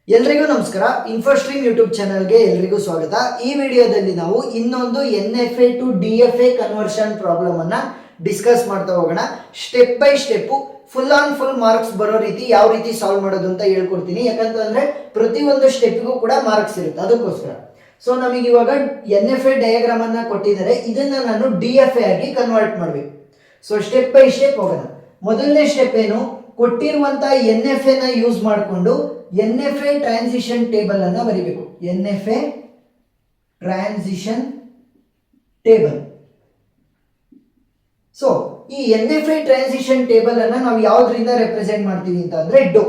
ಎಲ್ರಿಗೂ ನಮಸ್ಕಾರ. ಇನ್ಫೋಸ್ಟ್ರೀಮ್ ಯೂಟ್ಯೂಬ್ ಚಾನಲ್ಗೆ ಎಲ್ರಿಗೂ ಸ್ವಾಗತ. ಈ ವಿಡಿಯೋದಲ್ಲಿ ನಾವು ಇನ್ನೊಂದು NFA to DFA conversion problem ಅನ್ನ ಡಿಸ್ಕಸ್ ಮಾಡ್ತಾ ಹೋಗೋಣ. Step by step full on full marks ಬರೋ ರೀತಿ ಯಾವ ರೀತಿ ಸಾಲ್ವ್ ಮಾಡೋದು ಅಂತ ಹೇಳ್ಕೊಡ್ತೀನಿ. ಯಾಕಂತಂದ್ರೆ ಪ್ರತಿಯೊಂದು ಸ್ಟೆಪ್ಗೂ ಕೂಡ ಮಾರ್ಕ್ಸ್ ಇರುತ್ತೆ, ಅದಕ್ಕೋಸ್ಕರ. ಸೊ ನಮಗೆ ಇವಾಗ NFA ಡಯಾಗ್ರಾಮ್ ಅನ್ನ ಕೊಟ್ಟಿದ್ದಾರೆ, ಇದನ್ನ ನಾನು DFA ಆಗಿ ಕನ್ವರ್ಟ್ ಮಾಡಬೇಕು. ಸೊ ಸ್ಟೆಪ್ ಬೈ ಸ್ಟೆಪ್ ಹೋಗೋಣ. ಮೊದಲನೇ ಸ್ಟೆಪ್ ಏನು, ಕೊಟ್ಟಿರುವಂತ NFA ನ ಯೂಸ್ ಮಾಡಿಕೊಂಡು NFA ಟ್ರಾನ್ಸಿಷನ್ ಟೇಬಲ್ ಅನ್ನ ಬರೀಬೇಕು. NFA transition table. ಸೊ ಈ NFA ಟ್ರಾನ್ಸಿಷನ್ ಟೇಬಲ್ ಅನ್ನ ನಾವು ಯಾವ್ದ್ರಿಂದ ರೆಪ್ರೆಸೆಂಟ್ ಮಾಡ್ತೀವಿ ಅಂತ ಅಂದ್ರೆ ಡೋ.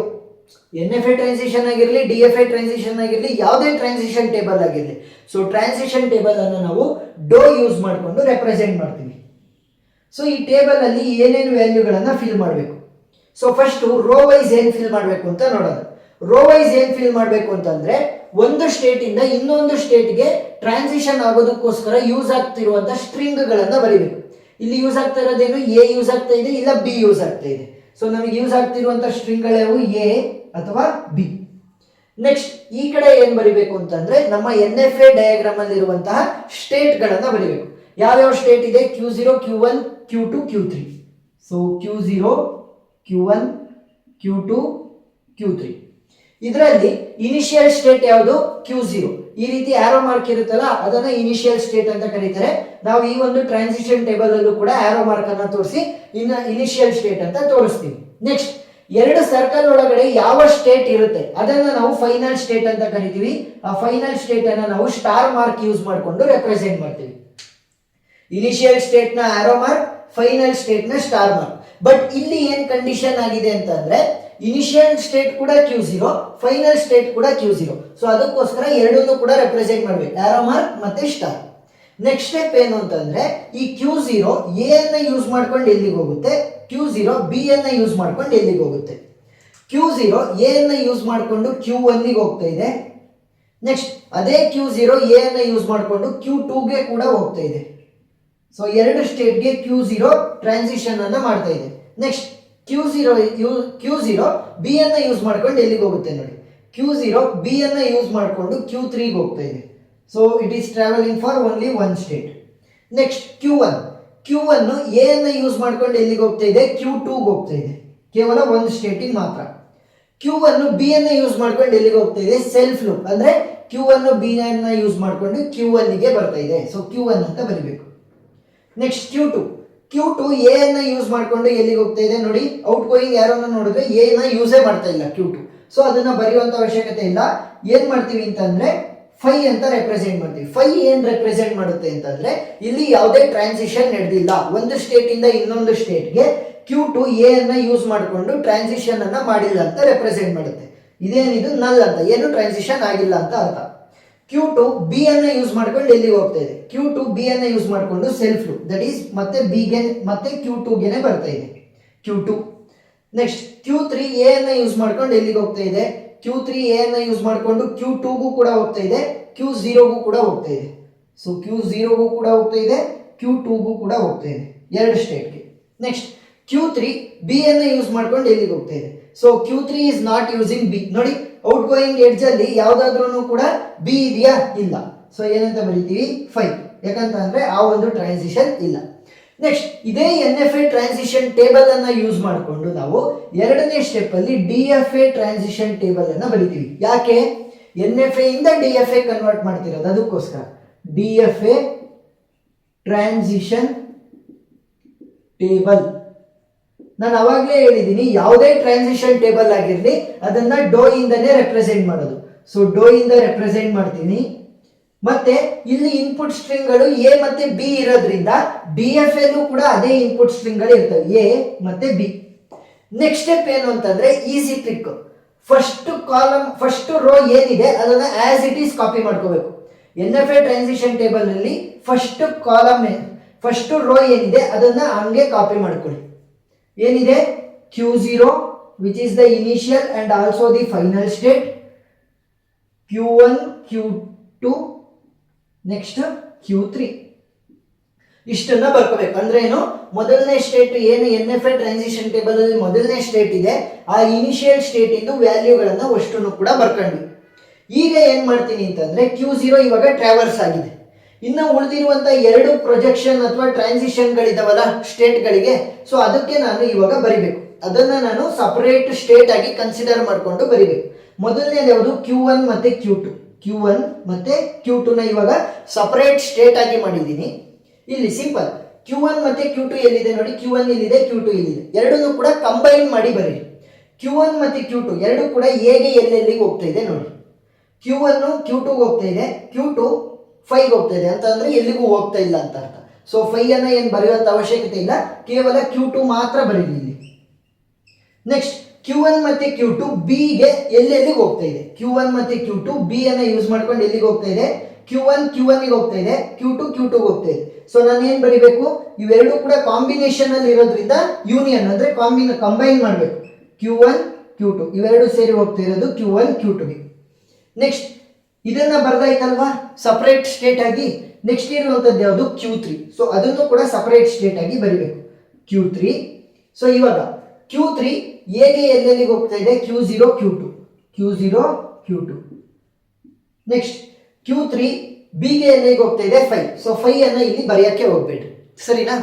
NFA ಟ್ರಾನ್ಸಿಷನ್ ಆಗಿರಲಿ, DFA ಟ್ರಾನ್ಸಿಷನ್ ಆಗಿರಲಿ, ಯಾವುದೇ ಟ್ರಾನ್ಸಿಷನ್ ಟೇಬಲ್ ಆಗಿರಲಿ, ಸೊ ಟ್ರಾನ್ಸಿಷನ್ ಟೇಬಲ್ ಅನ್ನು ನಾವು ಡೋ ಯೂಸ್ ಮಾಡಿಕೊಂಡು ರೆಪ್ರೆಸೆಂಟ್ ಮಾಡ್ತೀವಿ. ಸೊ ಈ ಟೇಬಲ್ ಅಲ್ಲಿ ಏನೇನು ವ್ಯಾಲ್ಯೂಗಳನ್ನ ಫಿಲ್ ಮಾಡಬೇಕು. ಸೊ ಫಸ್ಟ್ ರೋ ವೈಸ್ ಏನ್ ಫಿಲ್ ಮಾಡಬೇಕು ಅಂತ ನೋಡೋಣ. ರೋ ವೈಸ್ ಏನ್ ಫಿಲ್ ಮಾಡಬೇಕು ಅಂತಂದ್ರೆ ಒಂದು ಸ್ಟೇಟ್ ಇಂದ ಇನ್ನೊಂದು ಸ್ಟೇಟ್ಗೆ ಟ್ರಾನ್ಸಿಷನ್ ಆಗೋದಕ್ಕೋಸ್ಕರ ಯೂಸ್ ಆಗ್ತಿರುವಂತ ಸ್ಟ್ರಿಂಗ್ ಗಳನ್ನ ಬರೀಬೇಕು. ಇಲ್ಲಿ ಯೂಸ್ ಆಗ್ತಾ ಇರೋದೇನು, ಎ ಯೂಸ್ ಆಗ್ತಾ ಇದೆ, ಇಲ್ಲ ಬಿ ಯೂಸ್ ಆಗ್ತಾ ಇದೆ. ಸೊ ನಮಗೆ ಯೂಸ್ ಆಗ್ತಿರುವಂತ ಸ್ಟ್ರಿಂಗ್ ಗಳೇವು ಎ ಅಥವಾ ಬಿ. ನೆಕ್ಸ್ಟ್ ಈ ಕಡೆ ಏನ್ ಬರಿಬೇಕು ಅಂತಂದ್ರೆ ನಮ್ಮ NFA ಡಯಾಗ್ರಾಮ್ ಅಲ್ಲಿ ಇರುವಂತಹ ಸ್ಟೇಟ್ ಗಳನ್ನ ಬರೀಬೇಕು. ಯಾವ್ಯಾವ ಸ್ಟೇಟ್ ಇದೆ, Q0, Q1, Q2, Q3. So Q0, Q1, Q2, Q3. ಇದರಲ್ಲಿ ಇನಿಷಿಯಲ್ ಸ್ಟೇಟ್ ಯಾವುದು, Q0. ಈ ರೀತಿ ಆರೋ ಮಾರ್ಕ್ ಇರುತ್ತಲ್ಲ, ಅದನ್ನ ಇನಿಷಿಯಲ್ ಸ್ಟೇಟ್ ಅಂತ ಕರೀತಾರೆ. ನಾವು ಈ ಒಂದು ಟ್ರಾನ್ಸಿಷನ್ ಟೇಬಲ್ ಅಲ್ಲೂ ಕೂಡ ಆರೋ ಮಾರ್ಕ್ ಅನ್ನ ತೋರಿಸಿ ಇನಿಷಿಯಲ್ ಸ್ಟೇಟ್ ಅಂತ ತೋರಿಸ್ತೀವಿ. ನೆಕ್ಸ್ಟ್ ಎರಡು ಸರ್ಕಲ್ ಒಳಗಡೆ ಯಾವ ಸ್ಟೇಟ್ ಇರುತ್ತೆ ಅದನ್ನ ನಾವು ಫೈನಲ್ ಸ್ಟೇಟ್ ಅಂತ ಕರಿತೀವಿ. ಆ ಫೈನಲ್ ಸ್ಟೇಟ್ ಅನ್ನ ನಾವು ಸ್ಟಾರ್ ಮಾರ್ಕ್ ಯೂಸ್ ಮಾಡಿಕೊಂಡು ರೆಪ್ರೆಸೆಂಟ್ ಮಾಡ್ತೀವಿ. ಇನಿಷಿಯಲ್ ಸ್ಟೇಟ್ ನ ಆರೋ ಮಾರ್ಕ್, ಫೈನಲ್ ಸ್ಟೇಟ್ ನ ಸ್ಟಾರ್ ಮಾರ್ಕ್. ಬಟ್ ಇಲ್ಲಿ ಏನ್ ಕಂಡೀಷನ್ ಆಗಿದೆ ಅಂತಂದ್ರೆ ಇನಿಷಿಯಲ್ ಸ್ಟೇಟ್ ಕೂಡ Q0, ಫೈನಲ್ ಸ್ಟೇಟ್ ಕೂಡ Q0. ಸೊ ಅದಕ್ಕೋಸ್ಕರ ಎರಡನ್ನೂ ಕೂಡ ರೆಪ್ರೆಸೆಂಟ್ ಮಾಡ್ಬೇಕು, ಆರೋ ಮಾರ್ಕ್ ಮತ್ತೆ ಸ್ಟಾರ್. ನೆಕ್ಸ್ಟ್ ಸ್ಟೆಪ್ ಏನು ಅಂತಂದ್ರೆ ಈ Q0 ಎ ಅನ್ನ ಯೂಸ್ ಮಾಡ್ಕೊಂಡು ಎಲ್ಲಿಗೆ ಹೋಗುತ್ತೆ, Q0 ಬಿ ಅನ್ನ ಯೂಸ್ ಮಾಡ್ಕೊಂಡು ಎಲ್ಲಿಗೆ ಹೋಗುತ್ತೆ. Q0 ಎ ಅನ್ನ ಯೂಸ್ ಮಾಡ್ಕೊಂಡು Q1 ಗೆ ಹೋಗ್ತಾ ಇದೆ. ನೆಕ್ಸ್ಟ್ ಅದೇ Q0 ಎ ಅನ್ನ ಯೂಸ್ ಮಾಡ್ಕೊಂಡು Q2 ಗೆ ಕೂಡ ಹೋಗ್ತಾ ಇದೆ. ಸೊ ಎರಡು ಸ್ಟೇಟ್ಗೆ Q0 ಟ್ರಾನ್ಸಿಷನ್ ಅನ್ನ ಮಾಡ್ತಾ ಇದೆ. ನೆಕ್ಸ್ಟ್ Q0 ಬಿ ಅನ್ನ ಯೂಸ್ ಮಾಡ್ಕೊಂಡು ಎಲ್ಲಿಗೆ ಹೋಗುತ್ತೆ ನೋಡಿ, Q0 ಬಿ ಅನ್ನ ಯೂಸ್ ಮಾಡ್ಕೊಂಡು Q3 ಗೆ ಹೋಗ್ತಾ ಇದೆ. So it is travelling for only one state. Next Q1 A ಅನ್ನ ಯೂಸ್ ಮಾಡ್ಕೊಂಡು ಎಲ್ಲಿಗೆ ಹೋಗ್ತಾ ಇದೆ, Q2 ಗೆ ಹೋಗ್ತಾ ಇದೆ, ಕೇವಲ ಒಂದು ಸ್ಟೇಟಿಗೆ ಮಾತ್ರ. Q1 ಬಿ ಅನ್ನ ಯೂಸ್ ಮಾಡ್ಕೊಂಡು ಎಲ್ಲಿಗೆ ಹೋಗ್ತಾ ಇದೆ, ಸೆಲ್ಫ್ ಲೂಪ್ ಅಂದ್ರೆ Q1 ಬಿ ಅನ್ನ ಯೂಸ್ ಮಾಡ್ಕೊಂಡು Q1 ಗೆ ಬರ್ತಾ ಇದೆ. ಸೊ Q1 ಅಂತ ಬರೀಬೇಕು. ನೆಕ್ಸ್ಟ್ Q2 ಎ ಅನ್ನ ಯೂಸ್ ಮಾಡ್ಕೊಂಡು ಎಲ್ಲಿಗೆ ಹೋಗ್ತಾ ಇದೆ ನೋಡಿ, ಔಟ್ ಗೋಯಿಂಗ್ ಯಾರನ್ನ ನೋಡಿದ್ರೆ ಎ ನ ಯೂಸೇ ಮಾಡ್ತಾ ಇಲ್ಲ Q2. ಸೊ ಅದನ್ನ ಬರೆಯುವಂತ ಅವಶ್ಯಕತೆ ಇಲ್ಲ. ಏನ್ ಮಾಡ್ತೀವಿ ಅಂತಂದ್ರೆ ಫೈ ಅಂತ ರೆಪ್ರೆಸೆಂಟ್ ಮಾಡ್ತೀವಿ. ಫೈ ಏನ್ ರೆಪ್ರೆಸೆಂಟ್ ಮಾಡುತ್ತೆ ಅಂತಂದ್ರೆ ಇಲ್ಲಿ ಯಾವುದೇ ಟ್ರಾನ್ಸಿಷನ್ ನಡೆದಿಲ್ಲ, ಒಂದು ಸ್ಟೇಟ್ ಇಂದ ಇನ್ನೊಂದು ಸ್ಟೇಟ್ಗೆ Q2 ಎ ಅನ್ನ ಯೂಸ್ ಮಾಡಿಕೊಂಡು ಟ್ರಾನ್ಸಿಷನ್ ಅನ್ನ ಮಾಡಿಲ್ಲ ಅಂತ ರೆಪ್ರೆಸೆಂಟ್ ಮಾಡುತ್ತೆ. ಇದೇನಿದು ನಲ್ ಅಂತ, ಏನು ಟ್ರಾನ್ಸಿಷನ್ ಆಗಿಲ್ಲ ಅಂತ ಅರ್ಥ. Q2 ಬಿ ಅನ್ನ ಯೂಸ್ ಮಾಡ್ಕೊಂಡು ಎಲ್ಲಿಗೆ ಹೋಗ್ತಾ ಇದೆ, Q2 ಬಿ ಅನ್ನ ಯೂಸ್ ಮಾಡ್ಕೊಂಡು ಸೆಲ್ಫ್ ಲೂಪ್, ದಟ್ ಈಸ್ ಮತ್ತೆ ಬಿ ಗೆ ಮತ್ತೆ Q2 ಗೆನೆ ಬರ್ತಾ ಇದೆ Q2. ನೆಕ್ಸ್ಟ್ Q3 ಎ ಅನ್ನ ಯೂಸ್ ಮಾಡ್ಕೊಂಡು ಎಲ್ಲಿಗೆ ಹೋಗ್ತಾ ಇದೆ, Q3 ಎ ಅನ್ನ ಯೂಸ್ ಮಾಡ್ಕೊಂಡು Q2 ಗೂ ಕೂಡ ಹೋಗ್ತಾ ಇದೆ, Q0 ಗೂ ಕೂಡ ಹೋಗ್ತಾ ಇದೆ. ಸೊ Q0 ಗೂ ಕೂಡ ಹೋಗ್ತಾ ಇದೆ, Q2 ಗೂ ಕೂಡ ಹೋಗ್ತಾ ಇದೆ, ಎರಡು ಸ್ಟೇಟ್ಗೆ. ನೆಕ್ಸ್ಟ್ Q3 ಬಿ ಅನ್ನ ಯೂಸ್ ಮಾಡ್ಕೊಂಡು ಎಲ್ಲಿಗೆ ಹೋಗ್ತಾ ಇದೆ. So Q3 is not using B. ನೋಡಿ ಔಟ್ ಗೋಯಿಂಗ್ ಎಡ್ಜ್ ಅಲ್ಲಿ ಯಾವ್ದಾದ್ರೂ ಕೂಡ ಬಿ ಇದೆಯಾ, ಇಲ್ಲ. ಸೊ ಏನಂತ ಬರೀತೀವಿ, 5, ಯಾಕಂತಂದ್ರೆ ಆ ಒಂದು ಟ್ರಾನ್ಸಿಷನ್ ಇಲ್ಲ. ನೆಕ್ಸ್ಟ್ ಇದೇ NFA ಟ್ರಾನ್ಸಿಷನ್ ಟೇಬಲ್ ಅನ್ನ ಯೂಸ್ ಮಾಡಿಕೊಂಡು ನಾವು ಎರಡನೇ ಸ್ಟೆಪ್ ಅಲ್ಲಿ DFA ಟ್ರಾನ್ಸಿಷನ್ ಟೇಬಲ್ ಅನ್ನ ಬರೀತೀವಿ. ಯಾಕೆ, NFA ಇಂದ DFA ಕನ್ವರ್ಟ್ ಮಾಡ್ತಿರೋದು, ಅದಕ್ಕೋಸ್ಕರ DFA ಟ್ರಾನ್ಸಿಷನ್ ಟೇಬಲ್. ನಾನು ಅವಾಗಲೇ ಹೇಳಿದ್ದೀನಿ, ಯಾವುದೇ ಟ್ರಾನ್ಸಿಷನ್ ಟೇಬಲ್ ಆಗಿರಲಿ ಅದನ್ನ ಡೋ ಇಂದನೇ ರೆಪ್ರೆಸೆಂಟ್ ಮಾಡೋದು. ಸೊ ಡೋ ಇಂದ ರೆಪ್ರೆಸೆಂಟ್ ಮಾಡ್ತೀನಿ. ಮತ್ತೆ ಇಲ್ಲಿ ಇನ್ಪುಟ್ ಸ್ಟ್ರಿಂಗ್ ಗಳು ಎ ಮತ್ತೆ ಬಿ ಇರೋದ್ರಿಂದ DFA ಕೂಡ ಅದೇ ಇನ್ಪುಟ್ ಸ್ಟ್ರಿಂಗ್ ಗಳು ಇರ್ತವೆ, ಎ ಮತ್ತೆ ಬಿ. ನೆಕ್ಸ್ಟ್ ಸ್ಟೆಪ್ ಏನು ಅಂತಂದ್ರೆ ಈಸಿ ಟ್ರಿಕ್. ಫಸ್ಟ್ ರೋ ಏನಿದೆ ಅದನ್ನ ಆಸ್ ಇಟ್ ಈಸ್ ಕಾಪಿ ಮಾಡ್ಕೋಬೇಕು. NFA ಟ್ರಾನ್ಸಿಷನ್ ಟೇಬಲ್ ಅಲ್ಲಿ ಫಸ್ಟ್ ರೋ ಏನಿದೆ ಅದನ್ನ ಹಂಗೆ ಕಾಪಿ ಮಾಡ್ಕೊಳ್ಳಿ. ಏನಿದೆ, Q0 which is the initial and also the final state, Q1, Q2, next Q3. ಇಷ್ಟನ್ನ ಬರ್ಕೋಬೇಕು. ಅಂದ್ರೆ ಏನು, ಮೊದಲನೇ ಸ್ಟೇಟ್ ಏನು N F I transition table ಅಲ್ಲಿ ಮೊದಲನೇ ಸ್ಟೇಟ್ ಇದೆ, ಆ ಇನಿಷಿಯಲ್ ಸ್ಟೇಟ್ ಇಂದು ವ್ಯಾಲ್ಯೂಗಳನ್ನ ಅಷ್ಟನ್ನು ಕೂಡ ಬರ್ಕೊಂಡ್ವಿ. ಈಗ ಏನ್ ಮಾಡ್ತೀನಿ ಅಂತಂದ್ರೆ Q0 ಇವಾಗ ಟ್ರಾವರ್ಸ್ ಆಗಿದೆ. ಇನ್ನು ಉಳಿದಿರುವಂತ ಎರಡು ಪ್ರೊಜೆಕ್ಷನ್ ಅಥವಾ ಟ್ರಾನ್ಸಿಷನ್ಗಳಿದಾವಲ್ಲ ಸ್ಟೇಟ್ಗಳಿಗೆ, ಸೊ ಅದಕ್ಕೆ ನಾನು ಇವಾಗ ಬರಿಬೇಕು. ಅದನ್ನ ನಾನು ಸಪರೇಟ್ ಸ್ಟೇಟ್ ಆಗಿ ಕನ್ಸಿಡರ್ ಮಾಡಿಕೊಂಡು ಬರಿಬೇಕು. ಮೊದಲನೇದು ಯಾವುದು, Q1 ಮತ್ತೆ Q2. Q1 ಮತ್ತೆ Q2 ನ ಇವಾಗ ಸಪರೇಟ್ ಸ್ಟೇಟ್ ಆಗಿ ಮಾಡಿದ್ದೀನಿ. ಇಲ್ಲಿ ಸಿಂಪಲ್ Q1 ಮತ್ತೆ Q2 ಎಲ್ಲಿದೆ ನೋಡಿ, Q1 ಇಲ್ಲಿದೆ, Q2 ಇಲ್ಲಿದೆ. ಎರಡನ್ನೂ ಕೂಡ ಕಂಬೈನ್ ಮಾಡಿ ಬರೀ. Q1 ಮತ್ತೆ Q2 ಎರಡು ಕೂಡ ಹೇಗೆ ಎಲ್ಲೆಲ್ಲಿಗೆ ಹೋಗ್ತಾ ಇದೆ ನೋಡಿ. Q1 Q2 ಹೋಗ್ತಾ ಇದೆ, Q2 5 ಹೋಗ್ತಾ ಇದೆ ಅಂತ ಅಂದ್ರೆ ಎಲ್ಲಿಗೂ ಹೋಗ್ತಾ ಇಲ್ಲ ಅಂತ ಅರ್ಥ. ಸೊ 5 ಅನ್ನ ಏನು ಬರೆಯುವಂತ ಅವಶ್ಯಕತೆ ಇಲ್ಲ, ಕೇವಲ Q2 ಮಾತ್ರ ಬರೀಲಿ ಇಲ್ಲಿ. ನೆಕ್ಸ್ಟ್ Q1 ಮತ್ತೆ Q2 B ಗೆ ಎಲ್ಲೆಲ್ಲಿಗೆ ಹೋಗ್ತಾ ಇದೆ. Q1 ಮತ್ತೆ Q2 B ಅನ್ನ ಯೂಸ್ ಮಾಡ್ಕೊಂಡು ಎಲ್ಲಿಗೆ ಹೋಗ್ತಾ ಇದೆ, Q1 Q1 ಗೆ ಹೋಗ್ತಾ ಇದೆ, Q2 Q2 ಗೆ ಹೋಗ್ತಾ ಇದೆ. ಸೊ ನಾನು ಏನ್ ಬರಿಬೇಕು, ಇವೆರಡು ಕೂಡ ಕಾಂಬಿನೇಷನ್ ಅಲ್ಲಿ ಇರೋದ್ರಿಂದ ಯೂನಿಯನ್ ಅಂದ್ರೆ ಕಂಬೈನ್ ಮಾಡಬೇಕು. Q1 Q2 ಇವೆರಡು ಸೇರಿ ಹೋಗ್ತಾ ಇರೋದು Q1 Q2 ಗೆ. ನೆಕ್ಸ್ಟ್ ಇದನ್ನ ಬರ್ದಾಯ್ತಲ್ವಾ ಸಪರೇಟ್ ಸ್ಟೇಟ್ ಆಗಿ. ನೆಕ್ಸ್ಟ್ ಇರುವಂತದ್ದು ಯಾವುದು, Q3. ಸೊ ಅದನ್ನು ಕೂಡ ಸಪರೇಟ್ ಸ್ಟೇಟ್ ಆಗಿ ಬರಿಬೇಕು, Q3. ಸೊ ಇವಾಗ Q3 ಹೇಗೆ ಎಲ್ಲೆಲ್ಲಿಗೆ ಹೋಗ್ತಾ ಇದೆ, Q0 Q2 Q0 Q2. Next Q3 B ಗೆ ಎಲ್ಲಿಗೆ ಹೋಗ್ತಾ ಇದೆ, 5. ಸೊ 5 ಅನ್ನ ಇಲ್ಲಿ ಬರೆಯಕ್ಕೆ ಹೋಗ್ಬೇಡಿ, ಸರಿನಾ.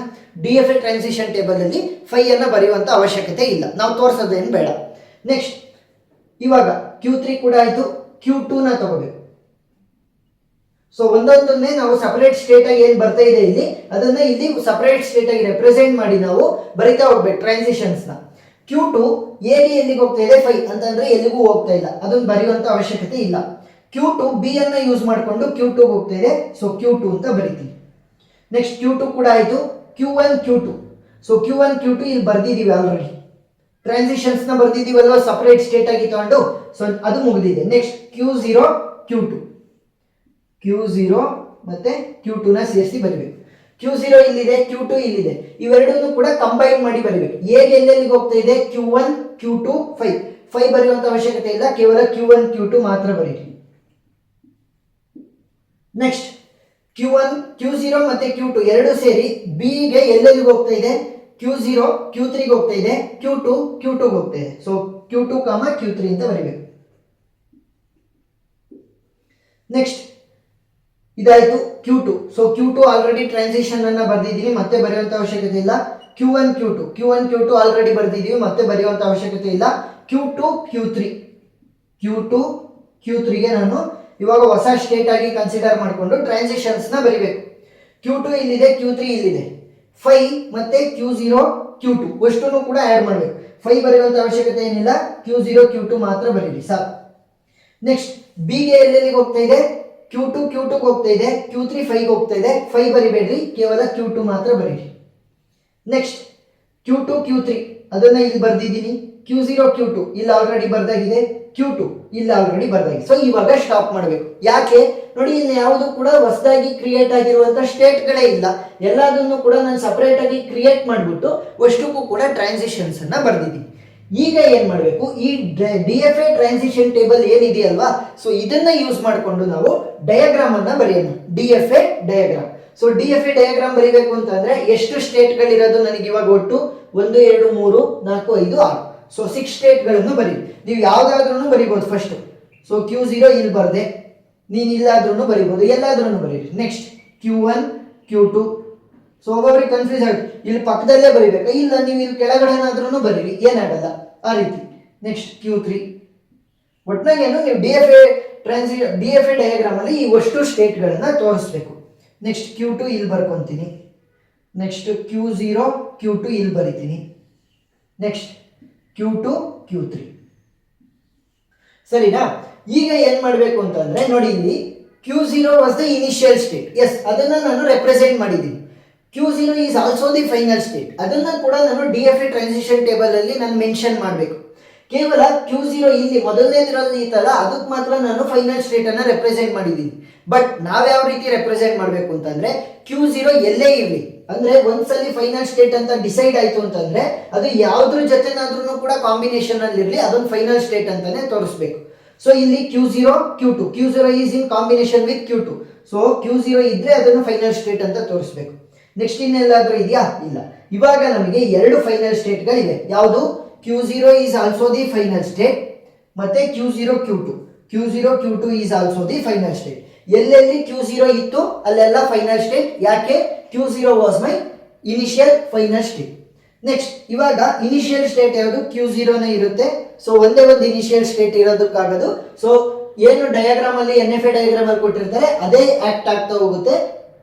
DFA ಟ್ರಾನ್ಸಿಷನ್ ಟೇಬಲ್ ಅಲ್ಲಿ 5 ಅನ್ನ ಬರೆಯುವಂತ ಅವಶ್ಯಕತೆ ಇಲ್ಲ, ನಾವು ತೋರಿಸೋದೇನು ಬೇಡ. ನೆಕ್ಸ್ಟ್ ಇವಾಗ Q3 ಕೂಡ ಆಯ್ತು, Q2 ನ ತಗೋಬೇಕು. ಸೊ ಒಂದೊಂದನ್ನೇ ನಾವು ಸಪರೇಟ್ ಸ್ಟೇಟ್ ಆಗಿ ಏನ್ ಬರ್ತಾ ಇದೆ ಇಲ್ಲಿ, ಅದನ್ನ ಇಲ್ಲಿ ಸಪರೇಟ್ ಸ್ಟೇಟ್ ಆಗಿ ರೆಪ್ರೆಸೆಂಟ್ ಮಾಡಿ ನಾವು ಬರಿತಾ ಹೋಗ್ಬೇಕು ಟ್ರಾನ್ಸಿಷನ್ಸ್ ನ. Q2 ಹೇಗೆ ಎಲ್ಲಿಗೆ ಹೋಗ್ತಾ ಇದೆ, 5 ಅಂತಂದ್ರೆ ಎಲ್ಲಿಗೂ ಹೋಗ್ತಾ ಇಲ್ಲ, ಅದನ್ನ ಬರೆಯುವಂತ ಅವಶ್ಯಕತೆ ಇಲ್ಲ. Q2 B ಅನ್ನ ಯೂಸ್ ಮಾಡಿಕೊಂಡು Q2 ಹೋಗ್ತಾ ಇದೆ, ಸೊ Q2 ಅಂತ ಬರಿತೀವಿ. ನೆಕ್ಸ್ಟ್ Q2 ಕೂಡ ಆಯ್ತು, Q1 Q2. So Q1 Q2 ಇಲ್ಲಿ ಬರ್ದಿದೀವಿ ಆಲ್ರೆಡಿ, ಟ್ರಾನ್ಸಿಷನ್ಸ್ ನ ಬರ್ದಿದೀವಲ್ವಾ ಸಪರೇಟ್ ಸ್ಟೇಟ್ ಆಗಿ ತಗೊಂಡು, ಸೊ ಅದು ಮುಗಿದಿದೆ. ನೆಕ್ಸ್ಟ್ Q0 Q2 Q0 ಮತ್ತೆ Q2 ನ ಸೇರಿಸಿ ಬರಿಬೇಕು. Q0 ಇಲ್ಲಿದೆ, Q2 ಇಲ್ಲಿದೆ, ಇವೆರಡನ್ನು ಕೂಡ ಕಂಬೈನ್ ಮಾಡಿ ಬರಿಬೇಕು. ಹೇಗೆ ಎಲ್ಲೆಲ್ಲಿಗೆ ಹೋಗ್ತಾ ಇದೆ, Q1 Q2 5 ಬರೆಯುವಂತ ಅವಶ್ಯಕತೆ ಇಲ್ಲ, ಕೇವಲ Q1 Q2 ಮಾತ್ರ ಬರೀರಿ. ನೆಕ್ಸ್ಟ್ Q1 Q0 ಮತ್ತೆ Q2 ಎರಡು ಸೇರಿ B ಗೆ ಎಲ್ಲೆಲ್ಲಿಗೆ ಹೋಗ್ತಾ ಇದೆ, Q0 Q3 ಗೆ ಹೋಗ್ತಾ ಇದೆ, Q2 Q2 ಗೆ ಹೋಗ್ತಾ ಇದೆ. ಸೊ Q2, Q3 ಅಂತ ಬರಿಬೇಕು. ನೆಕ್ಸ್ಟ್ ಇದಾಯ್ತು Q2. So Q2 already transition ಅನ್ನ ಬರ್ದಿದೀವಿ, ಮತ್ತೆ ಬರೆಯುವಂತ ಅವಶ್ಯಕತೆ ಇಲ್ಲ. Q1 Q2 ಆಲ್ರೆಡಿ ಬರ್ದಿದೀವಿ, ಮತ್ತೆ ಬರೆಯುವಂತ ಅವಶ್ಯಕತೆ ಇಲ್ಲ. Q2 Q3 ಗೆ ನಾನು ಇವಾಗ ಹೊಸ ಸ್ಟೇಟ್ ಆಗಿ ಕನ್ಸಿಡರ್ ಮಾಡಿಕೊಂಡು ಟ್ರಾನ್ಸಿಷನ್ಸ್ ನ ಬರಿಬೇಕು. Q2 ಇಲ್ಲಿದೆ, Q3 ಇಲ್ಲಿದೆ, 5 ಮತ್ತೆ Q0 Q2 ಅಷ್ಟನ್ನು ಕೂಡ ಆಡ್ ಮಾಡಬೇಕು. 5 ಬರೆಯುವಂತ ಅವಶ್ಯಕತೆ ಏನಿಲ್ಲ, Q0 Q2 ಮಾತ್ರ ಬರೀರಿ ಸಾಕು. ನೆಕ್ಸ್ಟ್ B ಗೆ ಎಲ್ಲೆಲ್ಲಿಗೆ ಹೋಗ್ತಾ ಇದೆ, Q2 Q2 ಗೆ ಹೋಗ್ತಾ ಇದೆ, Q3 5 ಗೆ ಹೋಗ್ತಾ ಇದೆ, 5 ಬರಿಬೇಡ್ರಿ, ಕೇವಲ Q2 ಮಾತ್ರ ಬರೀರಿ. ನೆಕ್ಸ್ಟ್ Q2 Q3 ಅದನ್ನ ಇಲ್ಲಿ ಬರ್ದಿದ್ದೀನಿ, Q0 Q2 ಇಲ್ಲಿ ಆಲ್ರೆಡಿ ಬರ್ದಾಗಿದೆ, Q2 ಇಲ್ಲಿ ಆಲ್ರೆಡಿ ಬರ್ದಾಗಿದೆ. ಸೊ ಇವಾಗ ಸ್ಟಾಪ್ ಮಾಡಬೇಕು. ಯಾಕೆ ನೋಡಿ, ಇಲ್ಲಿ ಯಾವುದು ಕೂಡ ಹೊಸದಾಗಿ ಕ್ರಿಯೇಟ್ ಆಗಿರುವಂತ ಸ್ಟೇಟ್ಗಳೇ ಇಲ್ಲ, ಎಲ್ಲದನ್ನು ಕೂಡ ನಾನು ಸಪರೇಟ್ ಆಗಿ ಕ್ರಿಯೇಟ್ ಮಾಡಿಬಿಟ್ಟು ಅಷ್ಟಕ್ಕೂ ಕೂಡ ಟ್ರಾನ್ಸಿಷನ್ಸ್ ಅನ್ನ ಬರ್ದಿದ್ದೀನಿ. ಈಗ ಏನ್ ಮಾಡಬೇಕು, ಈ DFA ಟ್ರಾನ್ಸಿಷನ್ ಟೇಬಲ್ ಏನಿದೆಯಲ್ವಾ, ಸೊ ಇದನ್ನ ಯೂಸ್ ಮಾಡಿಕೊಂಡು ನಾವು ಡಯಾಗ್ರಾಮ್ ಅನ್ನ ಬರೆಯೋಣ, DFA diagram. So DFA diagram ಬರೀಬೇಕು ಅಂತಂದ್ರೆ ಎಷ್ಟು ಸ್ಟೇಟ್ಗಳಿರೋದು ನನಗೆ ಇವಾಗ ಒಟ್ಟು 1 2 3 4 5 6. ಸೊ 6 ಸ್ಟೇಟ್ಗಳನ್ನು ಬರೀ. ನೀವು ಯಾವ್ದಾದ್ರೂ ಬರಿಬಹುದು ಫಸ್ಟ್. ಸೊ Q0 ಇಲ್ಲಿ ಬರ್ದೆ, ನೀನು ಇಲ್ಲಾದ್ರೂ ಬರಿಬಹುದು, ಎಲ್ಲಾದ್ರೂ ಬರೀರಿ. Next Q1 Q2. ಸೊ ಒಬ್ಬೊಬ್ರಿಗೆ ಕನ್ಫ್ಯೂಸ್ ಆಗುತ್ತೆ, ಇಲ್ಲಿ ಪಕ್ಕದಲ್ಲೇ ಬರಿಬೇಕಾ, ಇಲ್ಲ ನೀವು ಇಲ್ಲಿ ಕೆಳಗಡೆನಾದ್ರೂ ಬರೀರಿ, ಏನಾಗಲ್ಲ ಆ ರೀತಿ. Next Q3. ಒಟ್ಟಾಗಿ ಏನು ನೀವು DFA ಡಯಾಗ್ರಾಮ್ ಅಲ್ಲಿ ಈ ಅಷ್ಟು ಸ್ಟೇಟ್ಗಳನ್ನ ತೋರಿಸ್ಬೇಕು. ನೆಕ್ಸ್ಟ್ Q2 ಇಲ್ಲಿ ಬರ್ಕೊಂತೀನಿ, ನೆಕ್ಸ್ಟ್ Q0 Q2 ಇಲ್ಲಿ ಬರಿತೀನಿ, ನೆಕ್ಸ್ಟ್ Q2 Q3. ಸರಿನಾ. ಈಗ ಏನ್ ಮಾಡಬೇಕು ಅಂತಂದ್ರೆ ನೋಡಿ, ಇಲ್ಲಿ Q0 was the initial state, yes ಅದನ್ನ ನಾನು ರೆಪ್ರೆಸೆಂಟ್ ಮಾಡಿದ್ದೀನಿ. Q0 is also the final state, ಅದನ್ನ ಕೂಡ ನಾನು DFA ಟ್ರಾನ್ಸಿಷನ್ ಟೇಬಲ್ ಅಲ್ಲಿ ನಾನು ಮೆನ್ಷನ್ ಮಾಡಬೇಕು. ಕೇವಲ Q0 ಇಲ್ಲಿ ಮೊದಲನೇದ್ರಲ್ಲಿ ಇತ್ತಲ್ಲ, ಅದಕ್ಕೆ ಮಾತ್ರ ನಾನು ಫೈನಲ್ ಸ್ಟೇಟ್ ಅನ್ನ ರೆಪ್ರೆಸೆಂಟ್ ಮಾಡಿದ್ದೀನಿ. ಬಟ್ ನಾವ್ ಯಾವ ರೀತಿ ರೆಪ್ರೆಸೆಂಟ್ ಮಾಡಬೇಕು ಅಂತಂದ್ರೆ, Q0 ಎಲ್ಲೇ ಇರಲಿ, ಅಂದ್ರೆ ಒಂದ್ಸಲಿ ಫೈನಲ್ ಸ್ಟೇಟ್ ಅಂತ ಡಿಸೈಡ್ ಆಯ್ತು ಅಂತಂದ್ರೆ ಅದು ಯಾವ್ದ್ರ ಜೊತೆನಾದ್ರೂ ಕೂಡ ಕಾಂಬಿನೇಷನ್ ಅಲ್ಲಿ ಇರಲಿ, ಅದೊಂದು ಫೈನಲ್ ಸ್ಟೇಟ್ ಅಂತಾನೆ ತೋರಿಸ್ಬೇಕು. ಸೊ ಇಲ್ಲಿ Q0 Q2, Q0 is in combination with Q2. So Q0 ಇದ್ರೆ ಅದನ್ನು ಫೈನಲ್ ಸ್ಟೇಟ್ ಅಂತ ತೋರಿಸ್ಬೇಕು. ನೆಕ್ಸ್ಟ್ ಇನ್ನೆಲ್ಲಾದ್ರೂ ಇದೆಯಾ? ಇಲ್ಲ. ಇವಾಗ ನಮಗೆ ಎರಡು ಫೈನಲ್ ಸ್ಟೇಟ್ಗಳಿವೆ. ಯಾವುದು? Q0 is also the final state ಮತ್ತೆ Q0 Q2. Q0 Q2 is also the final state. ಎಲ್ಲೆಲ್ಲಿ Q0 ಇತ್ತು ಅಲ್ಲೆಲ್ಲ ಫೈನಲ್ ಸ್ಟೇಟ್. ಯಾಕೆ? Q0 was my initial final state. Next ಇವಾಗ ಇನಿಷಿಯಲ್ ಸ್ಟೇಟ್ ಯಾವುದು? Q0ನೇ ಇರುತ್ತೆ. ಸೊ ಒಂದೇ ಒಂದು ಇನಿಷಿಯಲ್ ಸ್ಟೇಟ್ ಇರೋದಕ್ಕಾಗದು. ಸೊ ಏನು ಡಯಾಗ್ರಾಮ್ ಅಲ್ಲಿ NFA ಡಯಾಗ್ರಾಮ್ ಅಲ್ಲಿ ಕೊಟ್ಟಿರ್ತಾರೆ ಅದೇ ಆಕ್ಟ್ ಆಗ್ತಾ ಹೋಗುತ್ತೆ.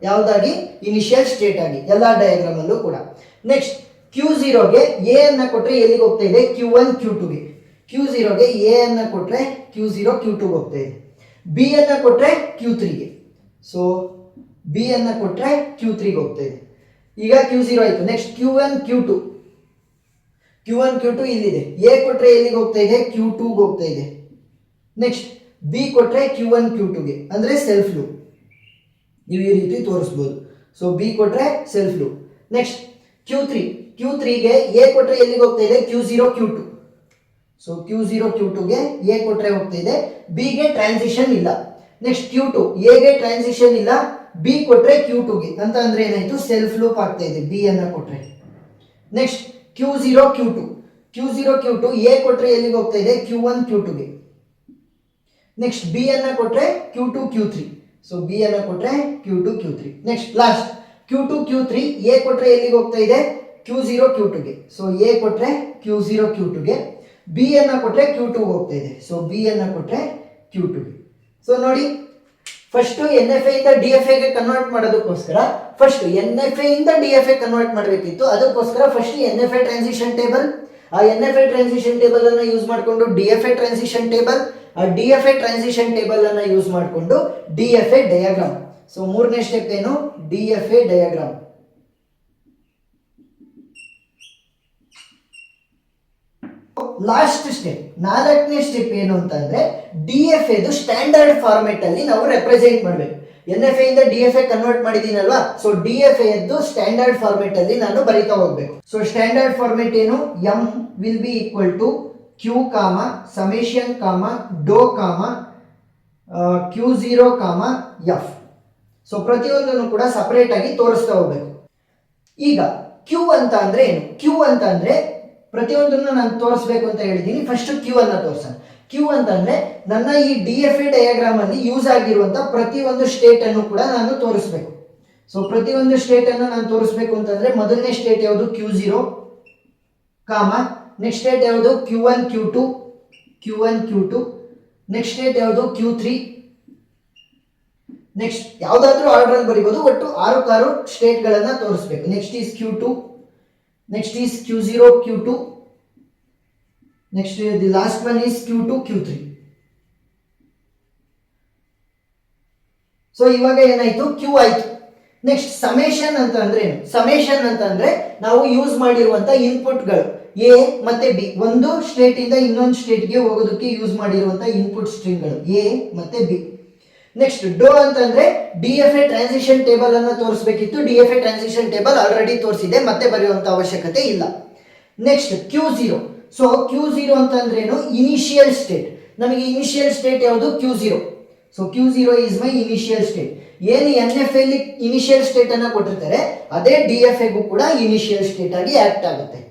ಯಾವುದಾಗಿ? ಇನಿಷಿಯಲ್ ಸ್ಟೇಟ್ ಆಗಿ ಎಲ್ಲ ಡಯಾಗ್ರಾಮ್ ಅಲ್ಲೂ ಕೂಡ. ನೆಕ್ಸ್ಟ್ Q0ಗೆ ಎ ಅನ್ನ ಕೊಟ್ರೆ ಎಲ್ಲಿಗೆ ಹೋಗ್ತಾ ಇದೆ? Q1 Q2ಗೆ. Q0ಗೆ ಎ ಅನ್ನ ಕೊಟ್ರೆ Q0 Q2ಗೆ ಹೋಗ್ತಾ ಇದೆ. ಬಿ ಅನ್ನ ಕೊಟ್ರೆ Q3ಗೆ. ಸೊ ಬಿ ಅನ್ನ ಕೊಟ್ರೆ Q3ಗೆ ಹೋಗ್ತಾ ಇದೆ. ಈಗ Q0 ಆಯ್ತು. Next Q1 Q2. Q1 Q2 ಇಲ್ಲಿದೆ. ಎ ಕೊಟ್ರೆ ಎಲ್ಲಿಗೆ ಹೋಗ್ತಾ ಇದೆ? Q2ಗೆ ಹೋಗ್ತಾ ಇದೆ. ನೆಕ್ಸ್ಟ್ ಬಿ ಕೊಟ್ರೆ Q1 Q2ಗೆ, ಅಂದ್ರೆ ಸೆಲ್ಫ್ ಲೂಪ್. ನೀವು ಈ ರೀತಿ ತೋರಿಸ್ಬೋದು. ಸೊ ಬಿ ಕೊಟ್ರೆ ಸೆಲ್ಫ್ ಲೂಪ್. ನೆಕ್ಸ್ಟ್ Q3ಗೆ ಎ ಕೊಟ್ರೆ ಎಲ್ಲಿಗೆ ಹೋಗ್ತಾ ಇದೆ? Q0 Q2. So Q0 Q2ಗೆ A ಕೊಟ್ರೆ ಹೋಗ್ತಾ ಇದೆ. ಬಿಗೆ ಟ್ರಾನ್ಸಿಷನ್ ಇಲ್ಲ. ನೆಕ್ಸ್ಟ್ Q2 ಎಗೆ ಟ್ರಾನ್ಸಿಷನ್ ಇಲ್ಲ, ಬಿ ಕೊಟ್ರೆ Q2ಗೆ ಅಂತ ಅಂದ್ರೆ ಏನಾಯ್ತು? ಸೆಲ್ಫ್ ಲೂಪ್ ಆಗ್ತಾ ಇದೆ ಬಿ ಅನ್ನ ಕೊಟ್ರೆ. ನೆಕ್ಸ್ಟ್ Q0 Q2 ಎ ಕೊಟ್ರೆ ಎಲ್ಲಿಗೆ ಹೋಗ್ತಾ ಇದೆ? Q1 Q2ಗೆ. ನೆಕ್ಸ್ಟ್ ಬಿ ಅನ್ನ ಕೊಟ್ರೆ Q2 Q3. ಸೊ ಬಿ ಅನ್ನ ಕೊಟ್ರೆ Q2 Q3. Next last Q2 Q3 A ಕೊಟ್ರೆ ಎಲ್ಲಿಗೆ ಹೋಗ್ತಾ ಇದೆ? Q0 Q2ಗೆ. ಸೊ ಎ ಕೊಟ್ರೆ Q0 Q2ಗೆ, ಬಿ ಅನ್ನ ಕೊಟ್ರೆ Q2 ಹೋಗ್ತಾ ಇದೆ. ಸೊ ಬಿ ಅನ್ನ ಕೊಟ್ರೆ Q2ಗೆ. ಸೊ ನೋಡಿ, ಫಸ್ಟ್ NFA ಇಂದ DFA ಗೆ ಕನ್ವರ್ಟ್ ಮಾಡೋದಕ್ಕೋಸ್ಕರ ಫಸ್ಟ್ NFA ಇಂದ DFA ಕನ್ವರ್ಟ್ ಮಾಡಬೇಕಿತ್ತು. ಅದಕ್ಕೋಸ್ಕರ ಫಸ್ಟ್ NFA ಟ್ರಾನ್ಸಿಷನ್ ಟೇಬಲ್, ಆ NFA ಟ್ರಾನ್ಸಿಷನ್ ಟೇಬಲ್ ಅನ್ನು ಯೂಸ್ ಮಾಡಿಕೊಂಡು DFA ಟ್ರಾನ್ಸಿಷನ್ ಟೇಬಲ್, ಆ DFA ಟ್ರಾನ್ಸಿಷನ್ ಟೇಬಲ್ ಅನ್ನು ಯೂಸ್ ಮಾಡಿಕೊಂಡು DFA ಡಯಾಗ್ರಾಮ್. ಸೊ ಮೂರನೇ ಸ್ಟೆಪ್ ಏನು? DFA diagram. ಲಾಸ್ಟ್ ಸ್ಟೆಪ್, ನಾಲ್ಕನೇ ಸ್ಟೆಪ್ ಏನು ಅಂತಂದ್ರೆ DFA ಸ್ಟ್ಯಾಂಡರ್ಡ್ ಫಾರ್ಮೆಟ್ ಅಲ್ಲಿ ನಾವು ರೆಪ್ರೆಸೆಂಟ್ ಮಾಡಬೇಕು. NFA ಇಂದ DFA ಕನ್ವರ್ಟ್ ಮಾಡಿದೀನಲ್ವಾ, ಸೊ DFA ಸ್ಟ್ಯಾಂಡರ್ಡ್ ಫಾರ್ಮೆಟ್ ಅಲ್ಲಿ ನಾನು ಬರೀತಾ ಹೋಗ್ಬೇಕು. ಸೊ ಸ್ಟ್ಯಾಂಡರ್ಡ್ ಫಾರ್ಮೆಟ್ ಏನು? M will be equal to Q comma summation comma ಡೋ ಕಾಮ Q0 ಕಾಮ F. ಸೊ ಪ್ರತಿಯೊಂದನ್ನು ಕೂಡ ಸಪರೇಟ್ ಆಗಿ ತೋರಿಸ್ತಾ ಹೋಗ್ಬೇಕು. ಈಗ Q ಅಂತ ಅಂದ್ರೆ ಏನು? Q ಅಂತ ಅಂದ್ರೆ ಪ್ರತಿಯೊಂದನ್ನು ನಾನು ತೋರಿಸ್ಬೇಕು ಅಂತ ಹೇಳಿದ್ದೀನಿ. ಫಸ್ಟ್ Q ಅನ್ನ ತೋರಿಸೋಣ. Q ಅಂತಂದ್ರೆ ನನ್ನ ಈ DFA ಡಯಾಗ್ರಾಮ್ ಅಲ್ಲಿ ಯೂಸ್ ಆಗಿರುವಂತ ಪ್ರತಿಯೊಂದು ಸ್ಟೇಟ್ ಅನ್ನು ಕೂಡ ನಾನು ತೋರಿಸ್ಬೇಕು. ಸೊ ಪ್ರತಿಯೊಂದು ಸ್ಟೇಟ್ ಅನ್ನು ನಾನು ತೋರಿಸ್ಬೇಕು ಅಂತಂದ್ರೆ ಮೊದಲನೇ ಸ್ಟೇಟ್ ಯಾವುದು? Q0 ಕಾಮ, ನೆಕ್ಸ್ಟ್ ಸ್ಟೇಟ್ ಯಾವುದು? Q1 Q2. ನೆಕ್ಸ್ಟ್ ಸ್ಟೇಟ್ ಯಾವುದು? Q3. ನೆಕ್ಸ್ಟ್ ಯಾವ್ದಾದ್ರೂ ಆರ್ಡರ್ ಅಲ್ಲಿ ಬರೀಬಹುದು, ಒಟ್ಟು 6 ಸ್ಟೇಟ್ ಗಳನ್ನ ತೋರಿಸ್ಬೇಕು. Next is Q2, next is Q0 Q2, next the last one is Q2 Q3. So ಇವಾಗ ಏನಾಯ್ತು? Q ಆಯ್ತು. ನೆಕ್ಸ್ಟ್ ಸಮೇಷನ್ ಅಂತ ಅಂದ್ರೆ ಏನು? ಸಮೇಷನ್ ಅಂತ ಅಂದ್ರೆ ನಾವು ಯೂಸ್ ಮಾಡಿರುವಂತ ಇನ್ಪುಟ್ಗಳು ಎ ಮತ್ತೆ ಬಿ, ಒಂದು ಸ್ಟೇಟ್ ಇಂದ ಇನ್ನೊಂದು ಸ್ಟೇಟ್ಗೆ ಹೋಗೋದಕ್ಕೆ ಯೂಸ್ ಮಾಡಿರುವಂತ ಇನ್ಪುಟ್ ಸ್ಟ್ರಿಂಗ್ಗಳು ಎ ಮತ್ತೆ ಬಿ. ನೆಕ್ಸ್ಟ್ ಡೋ ಅಂತಂದ್ರೆ DFA ಟ್ರಾನ್ಸಿಷನ್ ಟೇಬಲ್ ಅನ್ನು ತೋರಿಸಬೇಕಿತ್ತು. DFA ಟ್ರಾನ್ಸಿಷನ್ ಟೇಬಲ್ ಆಲ್ರೆಡಿ ತೋರಿಸಿದೆ, ಮತ್ತೆ ಬರೆಯುವಂತ ಅವಶ್ಯಕತೆ ಇಲ್ಲ. Next Q0. ಸೊ Q0 ಅಂತಂದ್ರೆ ಏನು? Initial state. ನಮಗೆ ಇನಿಷಿಯಲ್ ಸ್ಟೇಟ್ ಯಾವುದು? Q0. So Q0 is my initial state. ಏನು NFA ಅಲ್ಲಿ ಇನಿಷಿಯಲ್ ಸ್ಟೇಟ್ ಅನ್ನ ಕೊಟ್ಟಿರ್ತಾರೆ ಅದೇ DFA ಗೂ ಕೂಡ ಇನಿಷಿಯಲ್ ಸ್ಟೇಟ್ ಆಗಿ ಆಕ್ಟ್ ಆಗುತ್ತೆ.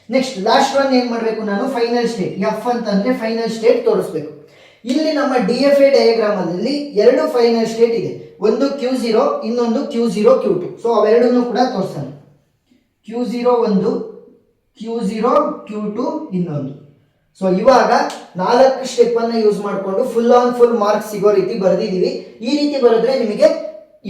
ನೆಕ್ಸ್ಟ್ ಲಾಸ್ಟ್ ಒನ್ ಏನ್ ಮಾಡಬೇಕು ನಾನು? Final state. F ಅಂತಂದ್ರೆ ಫೈನಲ್ ಸ್ಟೇಟ್ ತೋರಿಸ್ಬೇಕು. ಇಲ್ಲಿ ನಮ್ಮ DFA ಡಯಾಗ್ರಾಮ್ ಅಲ್ಲಿ ಎರಡು ಫೈನಲ್ ಸ್ಟೇಟ್ ಇದೆ, ಒಂದು Q0 ಇನ್ನೊಂದು Q0 Q2. ಸೊ ಅವೆರಡನ್ನು ಕೂಡ ತೋರಿಸೋಣ. Q0 ಒಂದು, Q0 Q2 ಇನ್ನೊಂದು. ಸೊ ಇವಾಗ 4 ಸ್ಟೆಪ್ ಅನ್ನ ಯೂಸ್ ಮಾಡಿಕೊಂಡು ಫುಲ್ ಆನ್ ಫುಲ್ ಮಾರ್ಕ್ಸ್ ಸಿಗೋ ರೀತಿ ಬರೆದಿದ್ದೀವಿ. ಈ ರೀತಿ ಬರೆದ್ರೆ ನಿಮಗೆ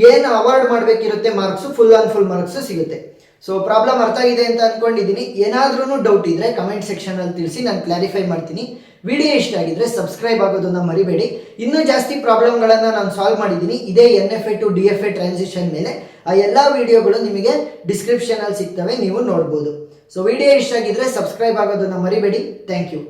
ಏನು ಅವಾರ್ಡ್ ಮಾಡಬೇಕಿರುತ್ತೆ marks, full on full marks ಸಿಗುತ್ತೆ. ಸೊ ಪ್ರಾಬ್ಲಮ್ ಅರ್ಥ ಆಗಿದೆ ಅಂತ ಅನ್ಕೊಂಡಿದ್ದೀನಿ. ಏನಾದ್ರೂ ಡೌಟ್ ಇದ್ರೆ ಕಮೆಂಟ್ ಸೆಕ್ಷನ್ ಅಲ್ಲಿ ತಿಳಿಸಿ, ನಾನು ಕ್ಲಾರಿಫೈ ಮಾಡ್ತೀನಿ. ವಿಡಿಯೋ ಇಷ್ಟ ಆಗಿದ್ರೆ ಸಬ್ಸ್ಕ್ರೈಬ್ ಆಗೋದನ್ನ ಮರಿಬೇಡಿ. ಇನ್ನೂ ಜಾಸ್ತಿ ಪ್ರಾಬ್ಲಮ್ಗಳನ್ನ ನಾನು ಸಾಲ್ವ್ ಮಾಡಿದ್ದೀನಿ ಇದೇ NFA ಟು DFA ಟ್ರಾನ್ಸಿಷನ್ ಮೇಲೆ. ಆ ಎಲ್ಲ ವಿಡಿಯೋಗಳು ನಿಮಗೆ ಡಿಸ್ಕ್ರಿಪ್ಷನ್ ಅಲ್ಲಿ ಸಿಗ್ತವೆ, ನೀವು ನೋಡ್ಬೋದು. ಸೊ ವಿಡಿಯೋ ಇಷ್ಟ ಆಗಿದ್ರೆ ಸಬ್ಸ್ಕ್ರೈಬ್ ಆಗೋದನ್ನ ಮರಿಬೇಡಿ. Thank you.